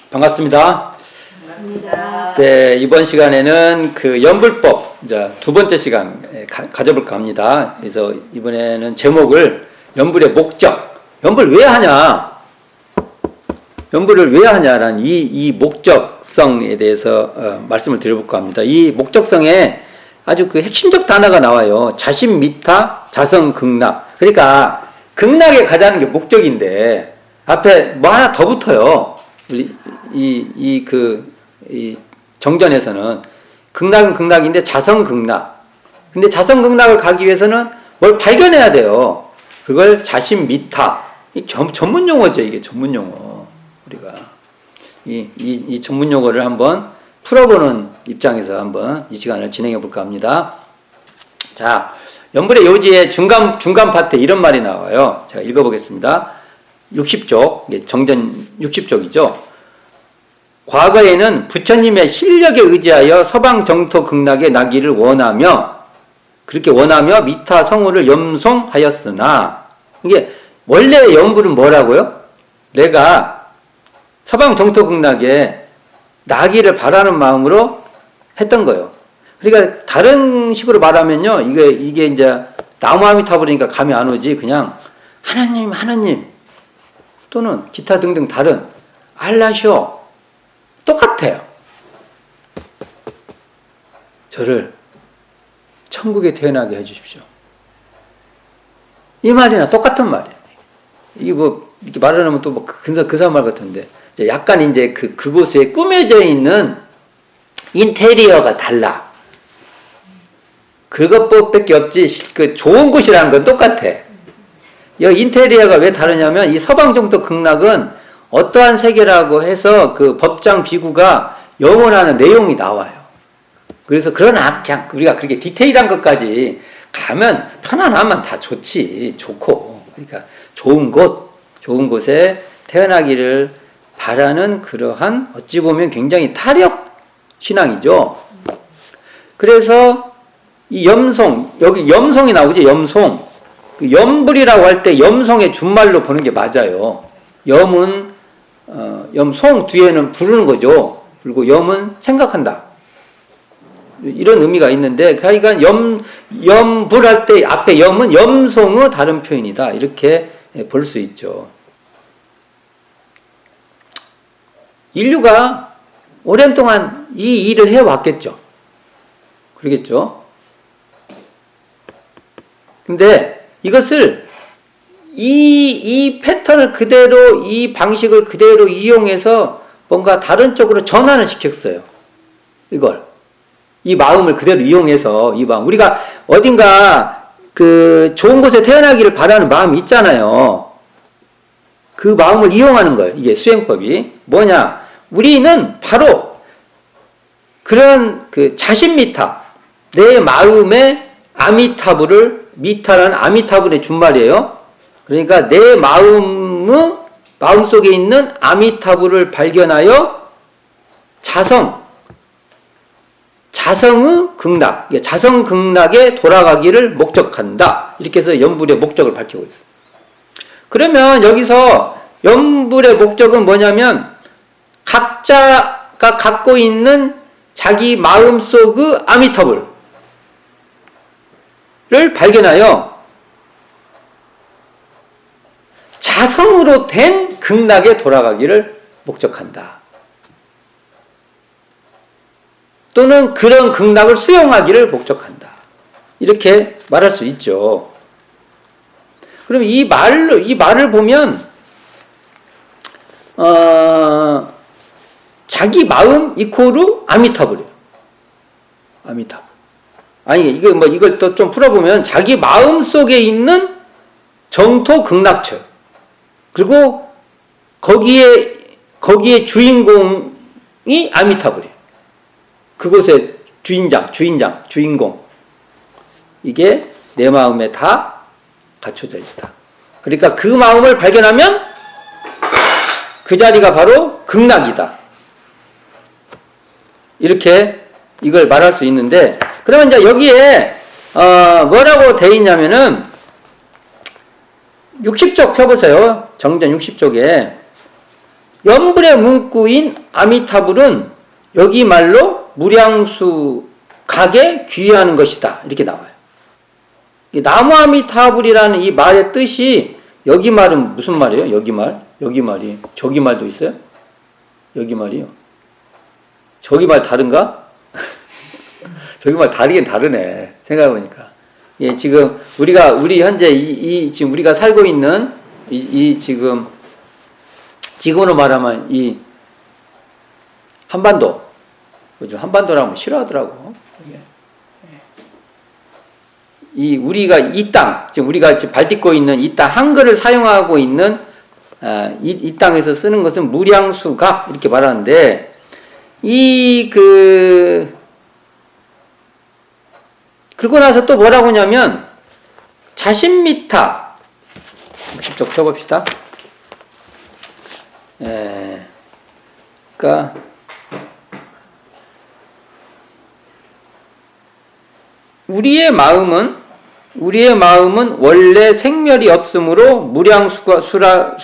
반갑습니다. 반갑습니다. 네, 이번 시간에는 그 연불법, 이제 두 번째 시간 가져볼까 합니다. 그래서 이번에는 제목을 연불의 목적, 연불 왜 하냐? 연불을 왜 하냐라는 이 목적성에 대해서 말씀을 드려볼까 합니다. 이 목적성에 아주 그 핵심적 단어가 나와요. 자심, 미타, 자성, 극락. 그러니까 극락에 가자는 게 목적인데 앞에 뭐 하나 더 붙어요. 이 정전에서는 극락은 극락인데 자성, 극락. 근데 자성, 극락을 가기 위해서는 뭘 발견해야 돼요. 그걸 자심, 미타. 전문 용어죠. 이게 전문 용어. 우리가 이 전문 용어를 한번 풀어보는 입장에서 한번 이 시간을 진행해 볼까 합니다. 자, 연불의 요지의 중간 파트에 이런 말이 나와요. 제가 읽어보겠습니다. 60쪽, 정전 60쪽이죠. 과거에는 부처님의 실력에 의지하여 서방 정토 극락에 나기를 그렇게 원하며 미타 성우를 염송하였으나, 이게 원래 연불은 뭐라고요? 내가 서방 정토 극락에 나기를 바라는 마음으로 했던 거예요. 그러니까 다른 식으로 말하면요, 이게 이제 나무아미타불이니까 감이 안 오지. 그냥 하나님 또는 기타 등등 다른 알라쇼 똑같아요. 저를 천국에 태어나게 해주십시오. 이 말이나 똑같은 말이에요. 이게 뭐 이렇게 말하면 또 뭐 그 사람 말 같은데, 약간 이제 그곳에 꾸며져 있는 인테리어가 달라. 그것밖에 없지. 그 좋은 곳이라는 건 똑같아. 이 인테리어가 왜 다르냐면, 이 서방 정토 극락은 어떠한 세계라고 해서 그 법장 비구가 염원하는 내용이 나와요. 그래서 그러나 그냥 우리가 그렇게 디테일한 것까지 가면 편안하면 다 좋고, 그러니까 좋은 곳에 태어나기를 바라는 그러한 어찌 보면 굉장히 타력 신앙이죠. 그래서 이 염송, 여기 염송이 나오죠. 염송. 염불이라고 할 때 염송의 준말로 보는 게 맞아요. 염은 염송 뒤에는 부르는 거죠. 그리고 염은 생각한다. 이런 의미가 있는데, 그러니까 염불할 때 앞에 염은 염송의 다른 표현이다. 이렇게 볼 수 있죠. 인류가 오랜 동안 이 일을 해왔겠죠. 그러겠죠. 근데 이것을 이 패턴을 그대로, 이 방식을 그대로 이용해서 뭔가 다른 쪽으로 전환을 시켰어요. 이 마음을 그대로 이용해서, 우리가 어딘가 좋은 곳에 태어나기를 바라는 마음이 있잖아요. 그 마음을 이용하는 거예요. 이게 수행법이. 뭐냐? 우리는 바로 그런 자신미타, 내 마음의 아미타불을, 미타라는 아미타불의 준말이에요. 그러니까 내 마음 속에 있는 아미타불을 발견하여 자성의 극락, 자성 극락에 돌아가기를 목적한다. 이렇게 해서 연불의 목적을 밝히고 있어요. 그러면 여기서 연불의 목적은 뭐냐면, 각자가 갖고 있는 자기 마음속의 아미타불을 발견하여 자성으로 된 극락에 돌아가기를 목적한다. 또는 그런 극락을 수용하기를 목적한다. 이렇게 말할 수 있죠. 그럼 이 말을 보면, 자기 마음 이코르 아미타불이에요. 아미타불. 아니, 이걸 또 좀 풀어보면, 자기 마음 속에 있는 정토 극락처. 그리고 거기에 주인공이 아미타불이에요. 그곳의 주인공. 이게 내 마음에 다 갖춰져 있다. 그러니까 그 마음을 발견하면 그 자리가 바로 극락이다. 이렇게 이걸 말할 수 있는데, 그러면 이제 여기에 뭐라고 돼 있냐면은 60쪽 펴보세요. 정전 60쪽에 염불의 문구인 아미타불은 여기 말로 무량수 각에 귀의하는 것이다. 이렇게 나와요. 나무 아미타불이라는 이 말의 뜻이 여기 말은 무슨 말이에요? 여기 말? 여기 말이. 저기 말도 있어요? 여기 말이요. 저기 말 다른가? 저기 말 다르긴 다르네. 생각해보니까. 예, 지금 우리 현재 지금 우리가 살고 있는 지금 지금으로 말하면 이 한반도, 그죠? 한반도라면 싫어하더라고. 우리가 이 땅, 지금 우리가 지금 발딛고 있는 이 땅, 한글을 사용하고 있는 이 땅에서 쓰는 것은 무량수각 이렇게 말하는데 그러고 나서 또 뭐라고 하냐면 자신미타 직접 펴봅시다. 그러니까 우리의 마음은 원래 생멸이 없으므로 무량수라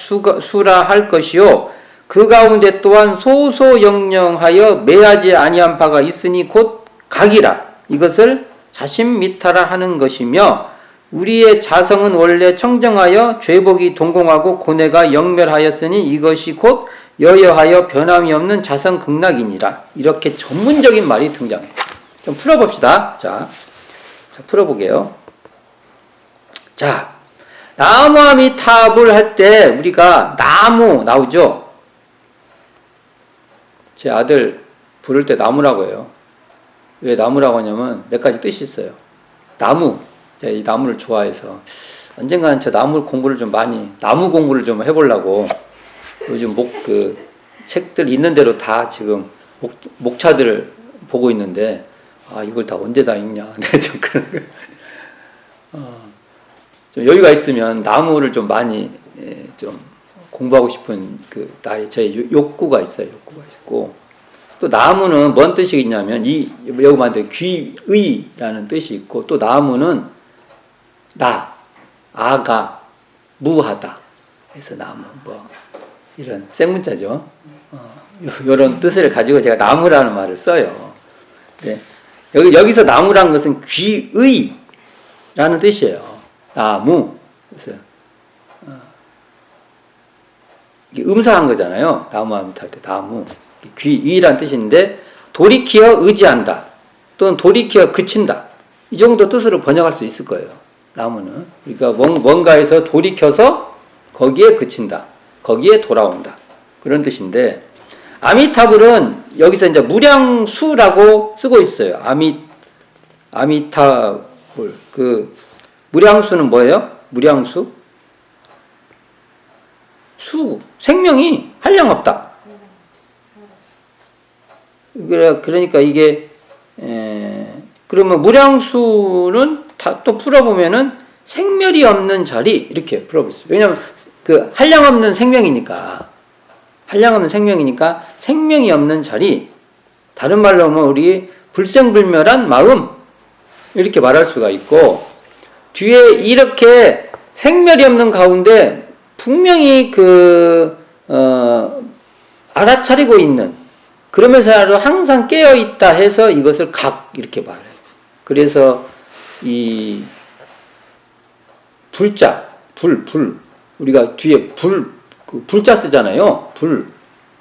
할 것이요 그 가운데 또한 소소영령하여 매하지 아니한 바가 있으니 곧 각이라 이것을 자신미타라 하는 것이며 우리의 자성은 원래 청정하여 죄복이 동공하고 고뇌가 영멸하였으니 이것이 곧 여여하여 변함이 없는 자성극락이니라. 이렇게 전문적인 말이 등장해요. 좀 풀어봅시다. 자 풀어보게요. 자, 나무아미타불 할 때 우리가 나무 나오죠? 제 아들 부를 때 나무라고 해요. 왜 나무라고 하냐면 몇 가지 뜻이 있어요. 나무, 제가 이 나무를 좋아해서 언젠가는 저 나무 공부를 좀 해보려고 요즘 책들 있는 대로 다 지금 목차들을 보고 있는데 이걸 다 언제 다 읽냐. 내가 좀 그런 거. 좀 여유가 있으면 나무를 좀 많이 좀 공부하고 싶은 제 욕구가 있어요. 욕구가 있고 또 나무는 뭔 뜻이 있냐면 여기 만든 귀의라는 뜻이 있고 또 나무는 아가, 무하다. 그래서 나무 이런 생문자죠. 이런 뜻을 가지고 제가 나무라는 말을 써요. 네. 여기서 나무라는 것은 귀의라는 뜻이에요. 나무. 그래서 이게 음사한 거잖아요. 나무아미타 할 때 나무. 귀의라는 뜻인데 돌이키어 의지한다. 또는 돌이키어 그친다. 이 정도 뜻으로 번역할 수 있을 거예요. 나무는. 그러니까 뭔가에서 돌이켜서 거기에 그친다. 거기에 돌아온다. 그런 뜻인데 아미타불은 여기서 이제 무량수라고 쓰고 있어요. 아미타불. 무량수는 뭐예요? 무량수? 생명이 한량없다. 그러니까 이게 그러면 무량수는 또 풀어보면은 생멸이 없는 자리 이렇게 풀어보세요. 왜냐하면 한량없는 생명이니까 생명이 없는 자리, 다른 말로 하면 우리 불생불멸한 마음 이렇게 말할 수가 있고 뒤에 이렇게 생멸이 없는 가운데 분명히 알아차리고 있는 그러면서도 항상 깨어있다 해서 이것을 각 이렇게 말해요. 그래서 이 불자, 불 우리가 뒤에 불자 쓰잖아요. 불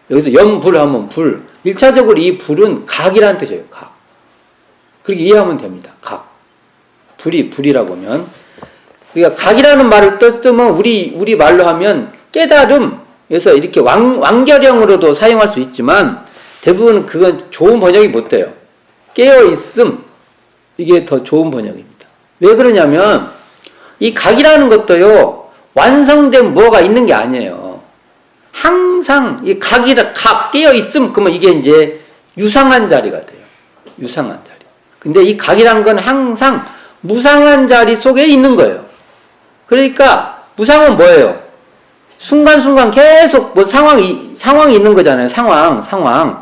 여기서 염불 하면 불 1차적으로 이 불은 각이라는 뜻이에요. 각 그렇게 이해하면 됩니다. 각 불이라고 하면 우리가 각이라는 말을 쓰면 우리 말로 하면 깨달음에서 이렇게 완결형으로도 사용할 수 있지만 대부분 그건 좋은 번역이 못 돼요. 깨어있음 이게 더 좋은 번역입니다. 왜 그러냐면 이 각이라는 것도요 완성된 뭐가 있는 게 아니에요. 항상 이 각 깨어있음 그러면 이게 이제 유상한 자리가 돼요. 유상한 자리. 근데 이 각이란 건 항상 무상한 자리 속에 있는 거예요. 그러니까 무상은 뭐예요? 순간순간 계속 상황이 있는 거잖아요. 상황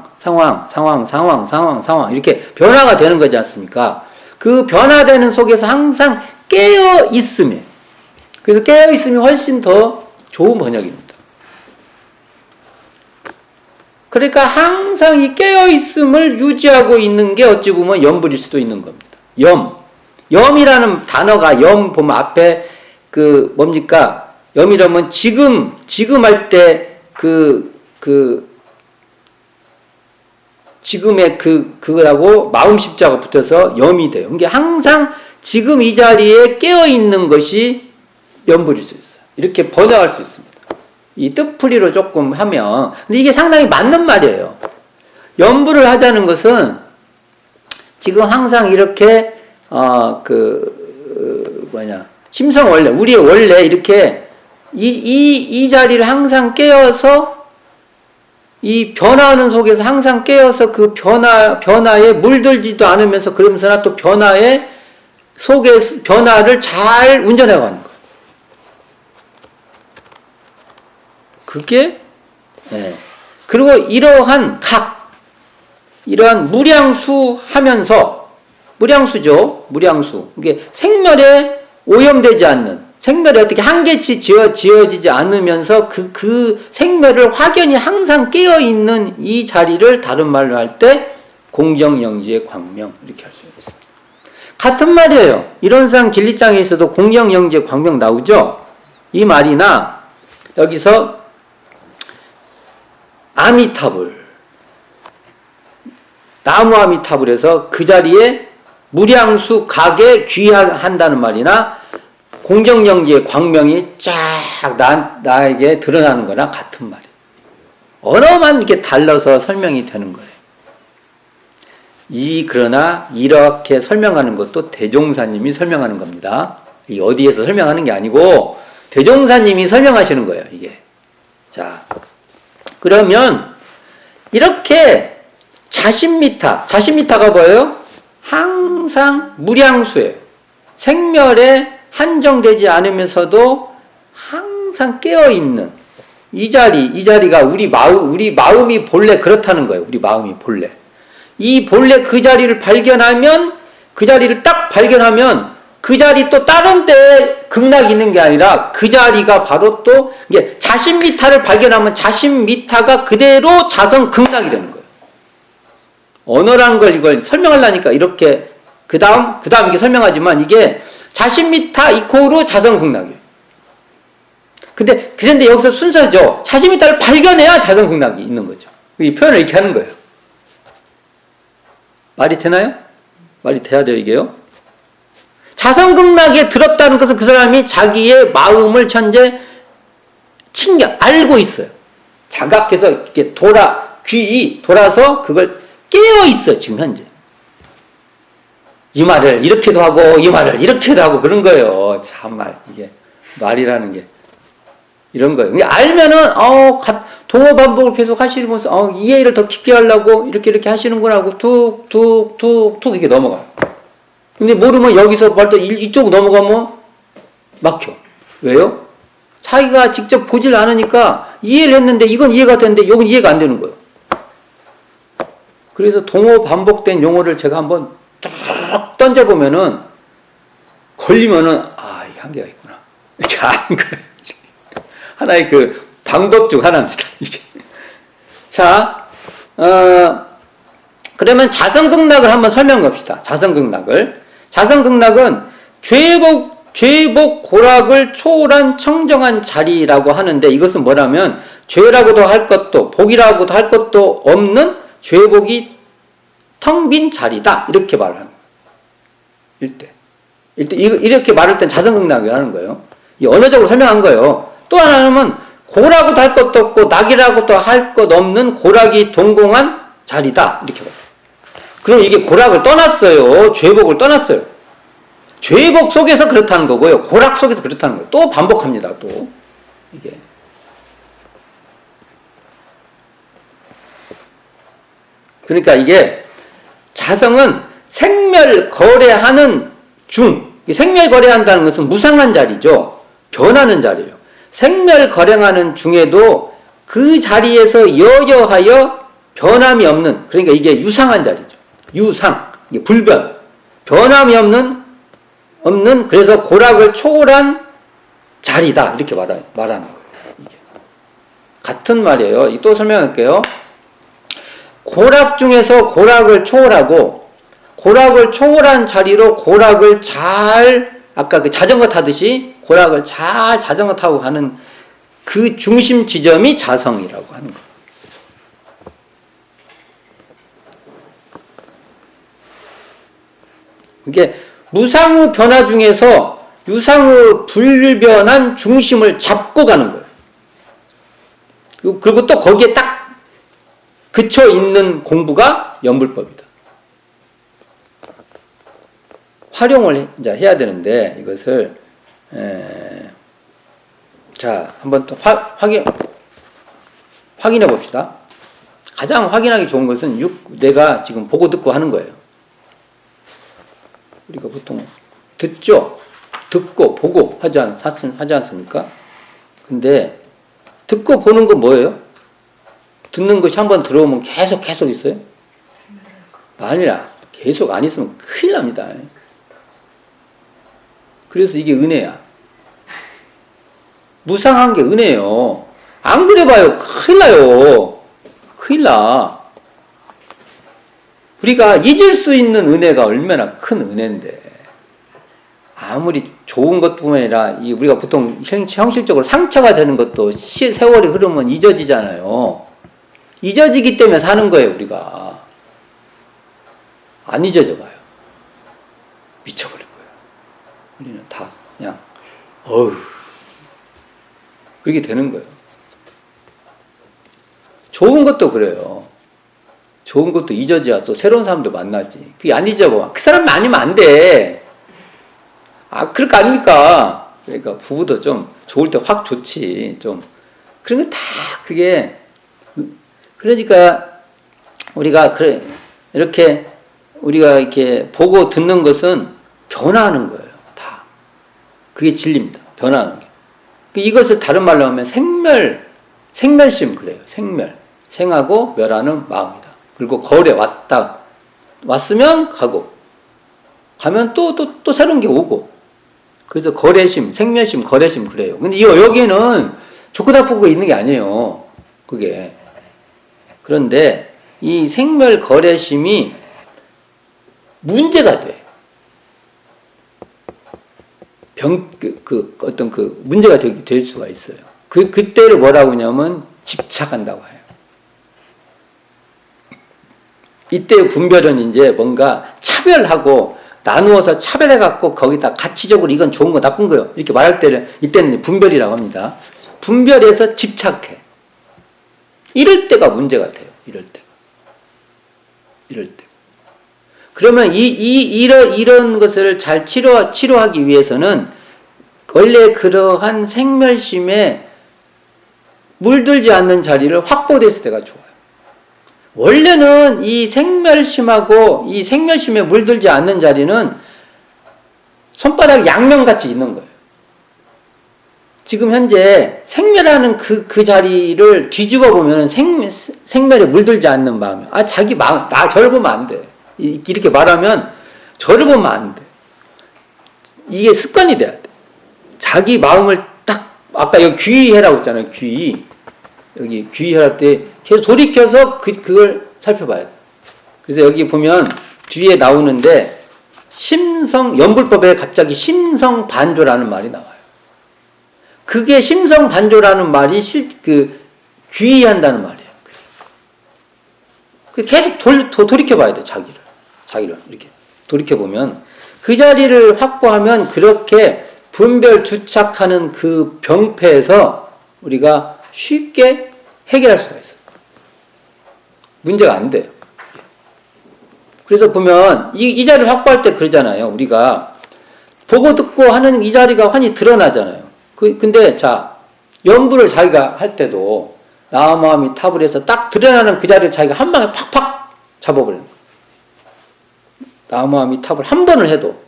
이렇게 변화가 되는 거지 않습니까? 그 변화되는 속에서 항상 깨어 있음이에요. 그래서 깨어 있음이 훨씬 더 좋은 번역입니다. 그러니까 항상 이 깨어있음을 유지하고 있는 게 어찌 보면 염불일 수도 있는 겁니다. 염이라는 단어가 염 보면 앞에 그 뭡니까? 염이라면 지금 할 때 지금의 그거라고 마음 십자가 붙어서 염이 돼요. 그게 항상 지금 이 자리에 깨어있는 것이 염불일 수 있어요. 이렇게 번역할 수 있습니다. 이 뜻풀이로 조금 하면. 근데 이게 상당히 맞는 말이에요. 염불을 하자는 것은 지금 항상 이렇게, 심성 원래, 우리의 원래 이렇게 이 자리를 항상 깨어서 이 변화하는 속에서 항상 깨어서 그 변화에 물들지도 않으면서 그러면서나 또 변화에 속에서 변화를 잘 운전해가는 거예요. 그게, 그리고 이러한 무량수 하면서, 무량수. 이게 생멸에 오염되지 않는, 생멸에 어떻게 한계치 지어지지 않으면서 그 생멸을 확연히 항상 깨어있는 이 자리를 다른 말로 할 때 공정영지의 광명, 이렇게 할 수 있습니다. 같은 말이에요. 이론상 진리장에서도 공정영지의 광명 나오죠? 이 말이나 여기서 아미타불, 나무 아미타불에서 그 자리에 무량수 각에 귀한다는 말이나 공정영지의 광명이 쫙 나에게 드러나는 거나 같은 말이에요. 언어만 이렇게 달라서 설명이 되는 거예요. 그러나 이렇게 설명하는 것도 대종사님이 설명하는 겁니다. 이 어디에서 설명하는 게 아니고 대종사님이 설명하시는 거예요, 이게. 자, 그러면 이렇게 자신미타가 뭐예요? 항상 무량수예요. 생멸에 한정되지 않으면서도 항상 깨어있는 이 자리가 우리 마음이 본래 그렇다는 거예요. 우리 마음이 본래. 이 본래 그 자리를 발견하면, 그 자리를 딱 발견하면 그 자리 또 다른 데에 극락이 있는 게 아니라 그 자리가 바로 또 이게 자신미타를 발견하면 자신미타가 그대로 자성 극락이 되는 거예요. 언어란 걸 이걸 설명하려니까 이렇게 그 다음 이게 설명하지만 이게 자신미타 이코로 자성 극락이에요. 그런데 여기서 순서죠. 자신미타를 발견해야 자성 극락이 있는 거죠. 이 표현을 이렇게 하는 거예요. 말이 되나요? 말이 돼야 돼요, 이게요. 자성극락에 들었다는 것은 그 사람이 자기의 마음을 현재 알고 있어요. 자각해서 이렇게 귀이 돌아서 그걸 깨어 있어, 지금 현재. 이 말을 이렇게도 하고, 이 말을 이렇게도 하고, 그런 거예요. 참말, 이게. 말이라는 게. 이런 거예요. 알면은, 동어 반복을 계속 하시면서, 이해를 더 깊게 하려고, 이렇게 하시는구나 하고, 툭, 이렇게 넘어가요. 근데 모르면 여기서 이쪽 넘어가면 막혀. 왜요? 자기가 직접 보질 않으니까 이해를 했는데 이건 이해가 되는데 이건 이해가 안 되는 거예요. 그래서 동어 반복된 용어를 제가 한번 쭉 던져보면은 걸리면은 이게 한계가 있구나. 이렇게 아는 거예요. 하나의 그 방법 중 하나입니다. 이게. 자, 그러면 자성극락을 한번 설명해 봅시다. 자성극락은 죄복 고락을 초월한 청정한 자리라고 하는데 이것은 뭐라면 죄라고도 할 것도 복이라고도 할 것도 없는 죄복이 텅 빈 자리다. 이렇게 말을 하는 거예요. 이렇게 말할 땐 자성극락을 하는 거예요. 이 언어적으로 설명한 거예요. 또 하나는 고라고도 할 것도 없고 낙이라고도 할 것 없는 고락이 동공한 자리다. 이렇게 말해요. 그럼 이게 고락을 떠났어요. 죄복을 떠났어요. 죄복 속에서 그렇다는 거고요. 고락 속에서 그렇다는 거예요. 또 반복합니다. 또 이게. 그러니까 이게 자성은 생멸 거래하는 생멸 거래한다는 것은 무상한 자리죠. 변하는 자리예요. 생멸 거래하는 중에도 그 자리에서 여여하여 변함이 없는, 그러니까 이게 유상한 자리죠. 유상, 이게 불변, 변함이 없는 그래서 고락을 초월한 자리다. 이렇게 말하는 거예요. 이게. 같은 말이에요. 또 설명할게요. 고락 중에서 고락을 초월하고 고락을 초월한 자리로 고락을 잘 아까 그 자전거 타듯이 고락을 잘 자전거 타고 가는 그 중심 지점이 자성이라고 하는 거예요. 이게 무상의 변화 중에서 유상의 불변한 중심을 잡고 가는 거예요. 그리고 또 거기에 딱 그쳐 있는 공부가 연불법이다. 활용을 이제 해야 되는데 이것을 자 한번 또 확인해 봅시다. 가장 확인하기 좋은 것은 내가 지금 보고 듣고 하는 거예요. 우리가 보통 듣죠. 듣고 보고 하지 않습니까? 근데 듣고 보는 건 뭐예요? 듣는 것이 한번 들어오면 계속 있어요? 아니라 계속 안 있으면 큰일 납니다. 그래서 이게 은혜야. 무상한 게 은혜예요. 안 그래 봐요. 큰일 나요. 큰일 나. 우리가 잊을 수 있는 은혜가 얼마나 큰 은혜인데 아무리 좋은 것뿐만 아니라 우리가 보통 형식적으로 상처가 되는 것도 세월이 흐르면 잊어지잖아요. 잊어지기 때문에 사는 거예요. 우리가 안 잊어져 봐요. 미쳐버릴 거예요. 우리는 다 그냥 그렇게 되는 거예요. 좋은 것도 그래요. 좋은 것도 잊어져야 또 새로운 사람도 만나지. 그게 안 잊어봐. 그 사람 아니면 안 돼. 그럴 거 아닙니까? 그러니까 부부도 좀 좋을 때 확 좋지. 좀 그런 거 다 그게 그러니까 우리가 이렇게 우리가 이렇게 보고 듣는 것은 변화하는 거예요. 다 그게 진리입니다. 변화하는 게. 이것을 다른 말로 하면 생멸심 그래요. 생하고 멸하는 마음이다. 그리고 거래 왔으면 가고 가면 또 새로운 게 오고 그래서 거래심, 생멸심, 거래심 그래요. 근데 여기에는 좋고 나쁘고 있는 게 아니에요. 그게 그런데 이 생멸 거래심이 문제가 돼. 어떤 문제가 될 수가 있어요. 그때를 뭐라고 하냐면 집착한다고 해요. 이때의 분별은 이제 뭔가 차별하고 나누어서 차별해갖고 거기다 가치적으로 이건 좋은 거 나쁜 거요. 이렇게 말할 때는 이때는 이제 분별이라고 합니다. 분별해서 집착해. 이럴 때가 문제가 돼요. 이럴 때. 그러면 이런 것을 잘 치료하기 위해서는 원래 그러한 생멸심에 물들지 않는 자리를 확보됐을 때가 좋아요. 원래는 이 생멸심하고 이 생멸심에 물들지 않는 자리는 손바닥 양면같이 있는 거예요. 지금 현재 생멸하는 그 자리를 뒤집어 보면 생멸에 물들지 않는 마음이 자기 마음, 저를 보면 안 돼. 이렇게 말하면 저를 보면 안 돼. 이게 습관이 돼야 돼. 자기 마음을 딱 아까 여기 귀의해라고 했잖아요. 여기 귀의할 때 계속 돌이켜서 그걸 살펴봐야 돼. 그래서 여기 보면 뒤에 나오는데 연불법에 갑자기 심성반조라는 말이 나와요. 그게 심성반조라는 말이 귀의한다는 말이에요. 계속 돌이켜봐야 돼. 자기를 이렇게 돌이켜보면 그 자리를 확보하면 그렇게 분별 주착하는 그 병폐에서 우리가 쉽게 해결할 수가 있어요. 문제가 안 돼요. 그래서 보면 이 자리를 확보할 때 그러잖아요. 우리가 보고 듣고 하는 이 자리가 환히 드러나잖아요. 근데 연불을 자기가 할 때도 나와 마음이 탑을 해서 딱 드러나는 그 자리를 자기가 한 방에 팍팍 잡아버리는 거예요. 나와 마음이 탑을 한 번을 해도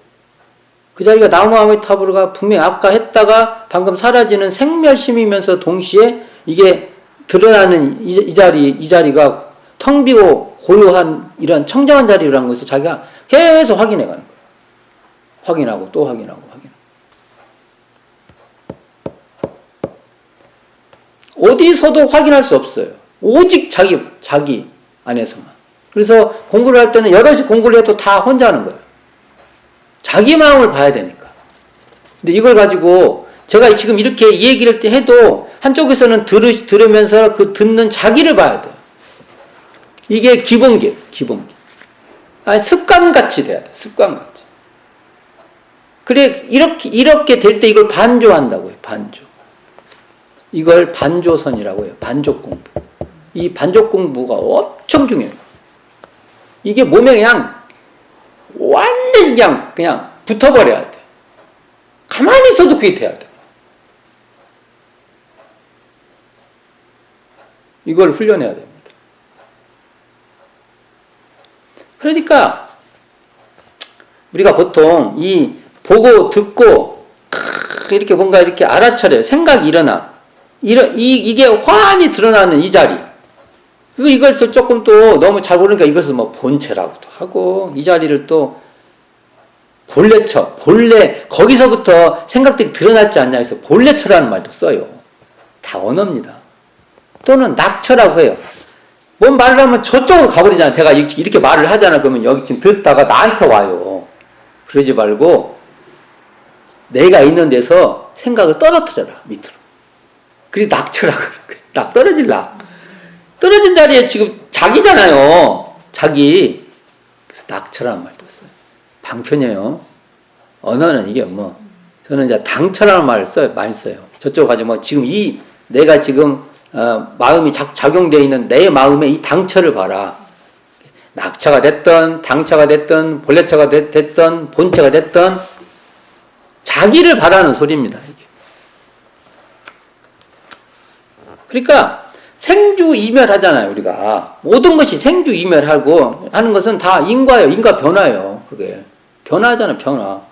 그 자리가 나와 마음의 탑으로가 분명히 아까 했다가 방금 사라지는 생멸심이면서 동시에 이게 드러나는 이 자리가 텅 비고 고요한 이런 청정한 자리라는 것을 자기가 계속 확인해 가는 거예요. 확인하고 또 확인하고. 어디서도 확인할 수 없어요. 오직 자기 안에서만. 그래서 공부를 할 때는 여럿이 공부를 해도 다 혼자 하는 거예요. 자기 마음을 봐야 되니까. 근데 이걸 가지고 제가 지금 이렇게 이 얘기를 해도 한쪽에서는 들으면서 그 듣는 자기를 봐야 돼요. 이게 기본기. 아니, 습관같이 돼야 돼. 습관같이. 그래, 이렇게 될 때 이걸 반조한다고요. 반조. 이걸 반조선이라고 해요. 반조 공부. 이 반조 공부가 엄청 중요해요. 이게 몸에 완전히 그냥 붙어버려야 돼. 가만히 있어도 그게 돼야 돼. 이걸 훈련해야 됩니다. 그러니까 우리가 보통 이 보고 듣고 이렇게 뭔가 이렇게 알아차려요. 생각이 일어나. 이게 환히 드러나는 이 자리. 이것을 조금 또 너무 잘 모르니까 이것을 뭐 본체라고도 하고, 이 자리를 또 본래처, 거기서부터 생각들이 드러났지 않냐 해서 본래처라는 말도 써요. 다 언어입니다. 또는 낙처라고 해요. 뭔 말을 하면 저쪽으로 가버리잖아요. 제가 이렇게 말을 하잖아요. 그러면 여기 지금 듣다가 나한테 와요. 그러지 말고 내가 있는 데서 생각을 떨어뜨려라, 밑으로. 그래서 낙처라고 그러는 거예요. 낙 떨어질라. 떨어진 자리에 지금 자기잖아요. 자기. 그래서 낙처라는 말도 써요. 방편이에요. 언어는 이게 뭐, 저는 이제 당처라는 말을 많이 써요. 저쪽 가지고 지금 내가 지금, 마음이 작용되어 있는 내 마음의 이 당처를 봐라. 낙처가 됐던, 당처가 됐던, 본래처가 됐던, 본체가 됐던, 자기를 바라는 소리입니다, 이게. 그러니까, 생주이멸하잖아요, 우리가. 모든 것이 생주이멸하고 하는 것은 다 인과예요. 인과 변화예요, 그게. 변화잖아요, 변화.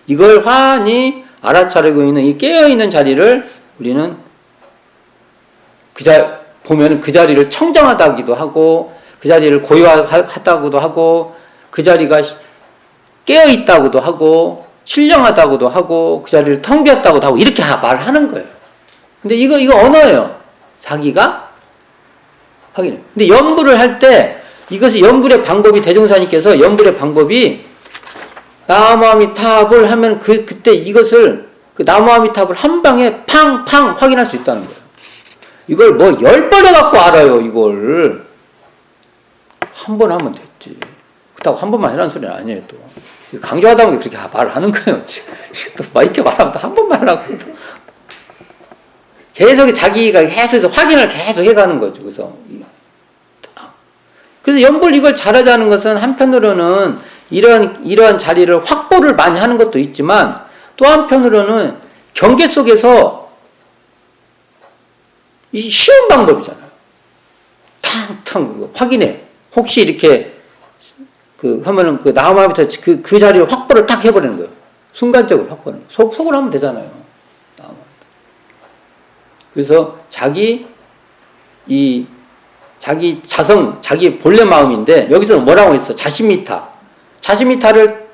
이걸 환히 알아차리고 있는 이 깨어있는 자리를 우리는 보면은 그 자리를 청정하다기도 하고, 그 자리를 고요하다고도 하고, 그 자리가 깨어있다고도 하고, 신령하다고도 하고, 그 자리를 텅 비었다고도 하고, 이렇게 말하는 거예요. 근데 이거 언어예요. 자기가 확인해요. 근데 연불을 할 때, 이것이 연불의 방법이, 대종사님께서 연불의 방법이, 나무아미타불 하면 그때 이것을, 나무아미타불 한 방에 팡팡 확인할 수 있다는 거예요. 이걸 뭐 10번 해갖고 알아요, 이걸. 한 번 하면 됐지. 그렇다고 한 번만 해라는 소리는 아니에요, 또. 강조하다 보니 그렇게 말을 하는 거예요, 지금. 또 이렇게 말하면 또 한 번만 하라고. 계속 자기가 계속해서 확인을 계속 해가는 거죠, 그래서 연불 이걸 잘하자는 것은 한편으로는 이런 자리를 확보를 많이 하는 것도 있지만, 또 한편으로는 경계 속에서 이 쉬운 방법이잖아요. 탕탕 확인해. 혹시 이렇게 하면은 나무아미타 그 자리를 확보를 딱 해버리는 거예요. 순간적으로 확보는. 속으로 하면 되잖아요. 그래서 자기 자성, 자기 본래 마음인데, 여기서는 뭐라고 했어? 자시미타를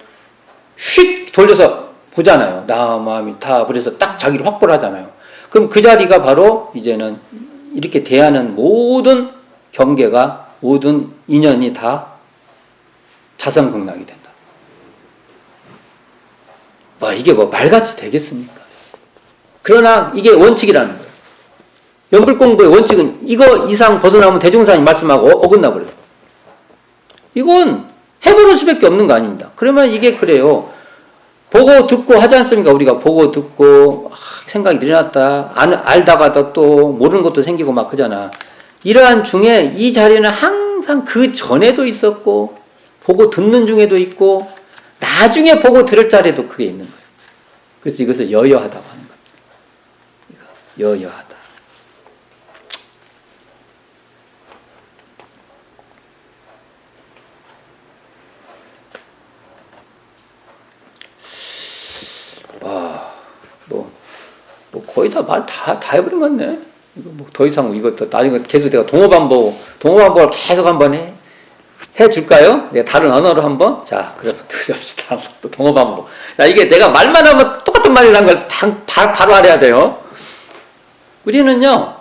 휙 돌려서 보잖아요. 나무아미타. 그래서 딱 자기를 확보를 하잖아요. 그럼 그 자리가 바로 이제는 이렇게 대하는 모든 경계가, 모든 인연이 다 자성극락이 된다. 이게 말같이 되겠습니까? 그러나 이게 원칙이라는 거예요. 연불공부의 원칙은 이거 이상 벗어나면 대종사님 말씀하고 어긋나 버려요. 이건 해보는 수밖에 없는 거 아닙니다. 그러면 이게 그래요. 보고 듣고 하지 않습니까? 우리가 보고 듣고 생각이 일어났다. 알다가도 또 모르는 것도 생기고 막 그러잖아. 이러한 중에 이 자리는 항상 그 전에도 있었고, 보고 듣는 중에도 있고, 나중에 보고 들을 자리에도 그게 있는 거예요. 그래서 이것을 여여하다고 하는 겁니다. 여여하다. 거의 다 말 다 해버린 것 같네. 이거 더 이상 이것도 나중에 계속 내가 동어반복을 계속 한번 해줄까요? 내가 다른 언어로 한번? 자, 그럼 들읍시다. 또 동어반복. 자, 이게 내가 말만 하면 똑같은 말이라는 걸 바로 알아야 돼요. 우리는요,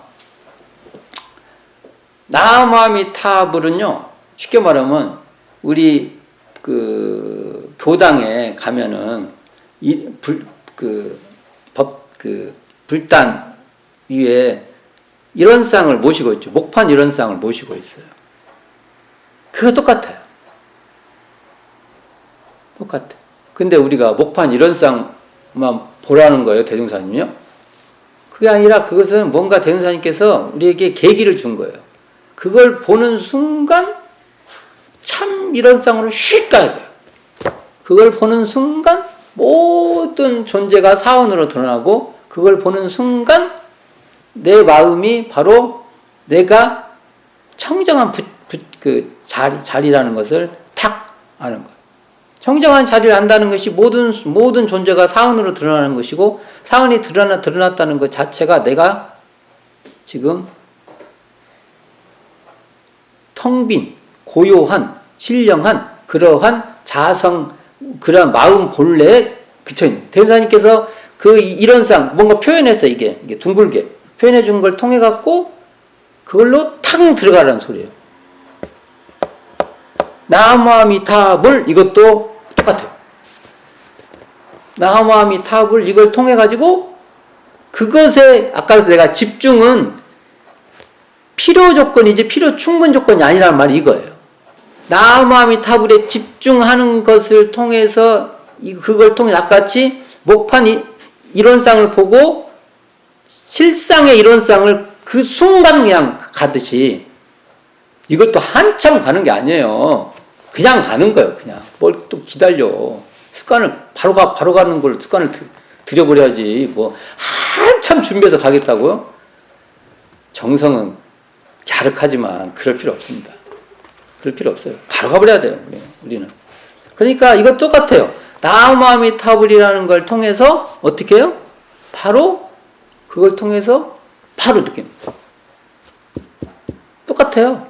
나무아미타불은요, 쉽게 말하면 우리 그 교당에 가면은 불단 위에 일원상을 모시고 있죠. 목판 일원상을 모시고 있어요. 그거 똑같아요. 똑같아. 근데 우리가 목판 일원상만 보라는 거예요, 대종사님이요? 그게 아니라 그것은 뭔가 대종사님께서 우리에게 계기를 준 거예요. 그걸 보는 순간 참 일원상으로 휙 가야 돼요. 그걸 보는 순간 모든 존재가 사원으로 드러나고, 그걸 보는 순간 내 마음이 바로 내가 청정한 자리라는 것을 탁 아는 거예요. 청정한 자리를 안다는 것이 모든 존재가 사원으로 드러나는 것이고, 사원이 드러났다는 것 자체가 내가 지금 텅 빈, 고요한, 신령한 그러한 그러한 마음 본래에 그쳐있는. 대사님께서 그 일원상 뭔가 표현했어요. 이게 둥글게 표현해 준 걸 통해 갖고 그걸로 탕 들어가라는 소리예요. 나무아미타불, 이것도 똑같아요. 나무아미타불, 이걸 통해 가지고 그것에 아까 내가 집중은 필요 조건이지 필요 충분 조건이 아니라는 말이 이거예요. 나무아미타불에 집중하는 것을 통해서 그걸 통해 아까같이 목판 이론상을 보고 실상의 이론상을 그 순간 그냥 가듯이, 이것도 한참 가는 게 아니에요. 그냥 가는 거예요. 그냥 뭘 또 기다려. 습관을 바로 가는 걸 습관을 들여버려야지. 뭐 한참 준비해서 가겠다고요? 정성은 갸륵하지만 그럴 필요 없습니다. 그럴 필요 없어요. 바로 가버려야 돼요. 우리는. 그러니까 이것 똑같아요. 나무아미타불이라는 걸 통해서 어떻게 해요? 바로 그걸 통해서 바로 느끼는 거예요. 똑같아요.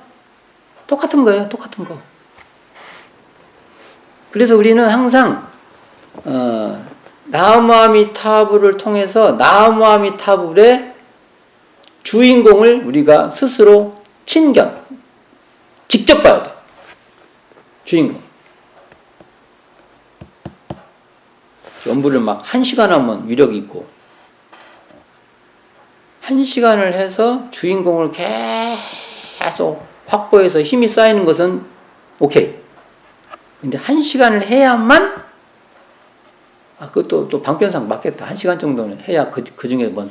똑같은 거예요. 똑같은 거. 그래서 우리는 항상 나무아미타불을 통해서 나무아미타불의 주인공을 우리가 스스로 직접 봐야 돼. 주인공. 연불을 막 1시간 하면 위력이 있고, 1시간을 해서 주인공을 계속 확보해서 힘이 쌓이는 것은 오케이. 근데 1시간을 해야만, 그것도 또 방편상 맞겠다. 1시간 정도는 해야 그 중에 뭔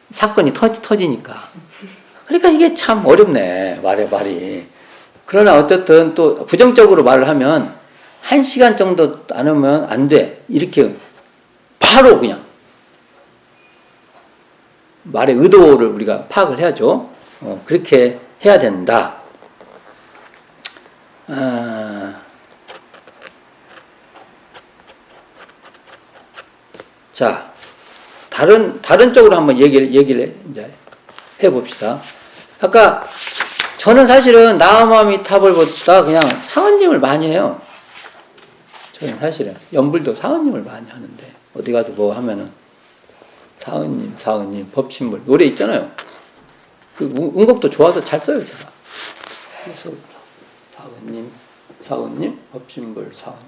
사건이 터지니까. 그러니까 이게 참 어렵네, 말이. 그러나 어쨌든 또 부정적으로 말을 하면 1시간 정도 안 하면 안 돼. 이렇게 바로 그냥 말의 의도를 우리가 파악을 해야죠. 그렇게 해야 된다. 자, 다른 쪽으로 한번 얘기를 이제 해봅시다. 아까 저는 사실은 나무아미타불보다 그냥 사원님을 많이 해요. 저는 사실은 연불도 사원님을 많이 하는데, 어디 가서 뭐 하면은 사원님 법신불 노래 있잖아요. 그 음곡도 좋아서 잘 써요, 제가. 그래서 사원님 법신불 사원님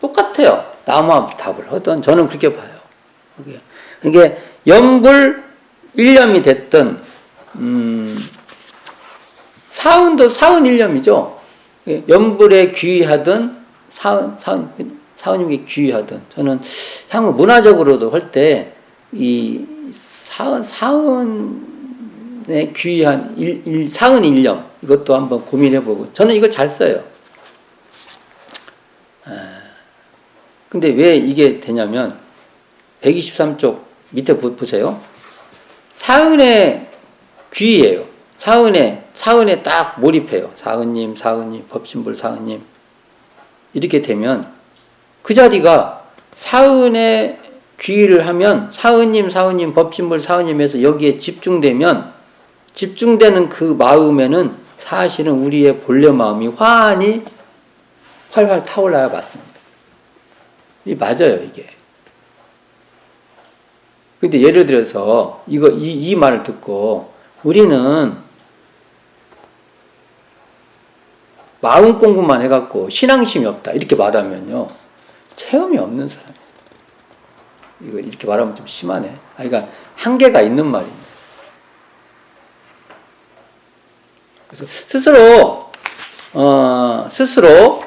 똑같아요. 나무아미타불 하던 저는 그렇게 봐요. 이게 연불 일념이 됐든 사은도 사은 일념이죠. 연불에 귀의하든 사은님께 귀의하든, 저는 향후 문화적으로도 할 때 이 사은에 귀의한 사은 일념, 이것도 한번 고민해보고, 저는 이걸 잘 써요. 근데 왜 이게 되냐면 123쪽 밑에 보세요. 사은에 귀의해요. 사은에 딱 몰입해요. 사은님, 법신불 사은님. 이렇게 되면 그 자리가 사은에 귀의를 하면 사은님, 법신불 사은님에서 여기에 집중되는 그 마음에는 사실은 우리의 본래 마음이 환히 활활 타올라야 맞습니다. 이 맞아요, 이게. 근데 예를 들어서 이 말을 듣고 우리는 마음 공부만 해갖고 신앙심이 없다 이렇게 말하면요 체험이 없는 사람. 이거 이렇게 말하면 좀 심하네. 그러니까 한계가 있는 말입니다. 그래서 스스로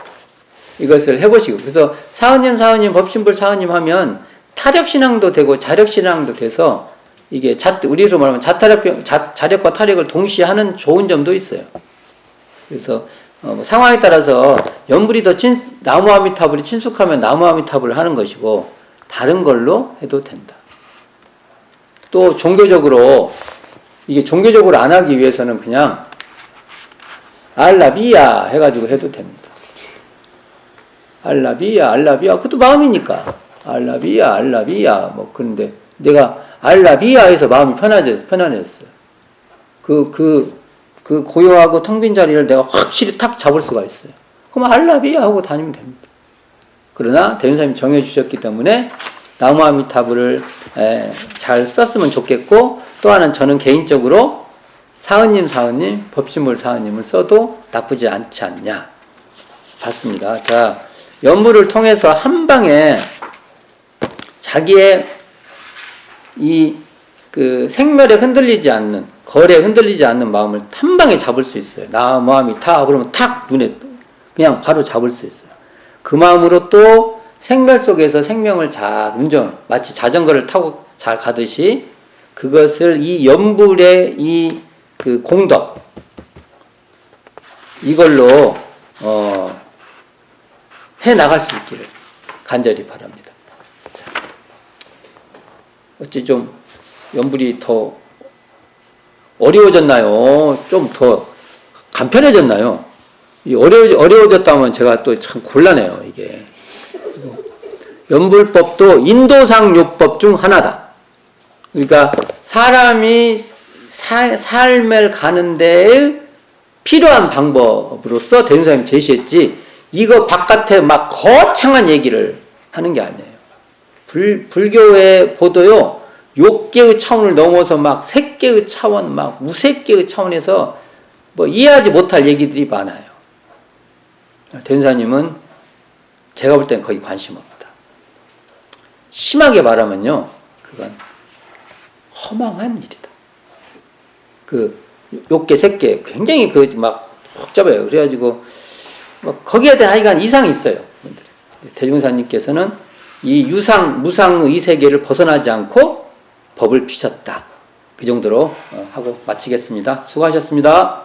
이것을 해보시고, 그래서 사은님, 법신불 사은님 하면 타력신앙도 되고 자력신앙도 돼서 이게 우리로 말하면 자력과 타력을 동시에 하는 좋은 점도 있어요. 그래서 상황에 따라서 연불이 더 나무아미타불이 친숙하면 나무아미타불을 하는 것이고 다른 걸로 해도 된다. 또 종교적으로 안 하기 위해서는 그냥 알라비야 해가지고 해도 됩니다. 알라비야 그것도 마음이니까 알라비야 뭐 그런데 내가 알라비야 해서 마음이 편안해졌어요. 그 고요하고 텅 빈 자리를 내가 확실히 탁 잡을 수가 있어요. 그럼 알라비야 하고 다니면 됩니다. 그러나 대륜사님이 정해주셨기 때문에 나무아미타불을 잘 썼으면 좋겠고, 또 하나는 저는 개인적으로 사은님, 법신불 사은님을 써도 나쁘지 않지 않냐 봤습니다. 자, 연불을 통해서 한 방에 자기의 생멸에 흔들리지 않는, 거래에 흔들리지 않는 마음을 한 방에 잡을 수 있어요. 나무아미타 그러면 탁 눈에 그냥 바로 잡을 수 있어요. 그 마음으로 또 생멸 속에서 생명을 잘 마치 자전거를 타고 잘 가듯이 그것을 이 연불의 그 공덕 이걸로 해 나갈 수 있기를 간절히 바랍니다. 어찌 좀 연불이 더 어려워졌나요? 좀 더 간편해졌나요? 어려워졌다면 제가 또 참 곤란해요, 이게. 연불법도 인도상 요법 중 하나다. 그러니까 사람이 삶을 가는데 필요한 방법으로서 대륜사님이 제시했지, 이거 바깥에 막 거창한 얘기를 하는 게 아니에요. 불교의 보도요, 욕계의 차원을 넘어서 막 색계의 차원, 막 무색계의 차원에서 뭐 이해하지 못할 얘기들이 많아요. 대륜사님은 제가 볼 땐 거의 관심 없다. 심하게 말하면요, 그건 허망한 일이다. 욕계, 색계 굉장히 막 복잡해요. 그래가지고 거기에 대한 하여간 이상이 있어요. 대중사님께서는 이 무상의 이 세계를 벗어나지 않고 법을 피셨다. 그 정도로 하고 마치겠습니다. 수고하셨습니다.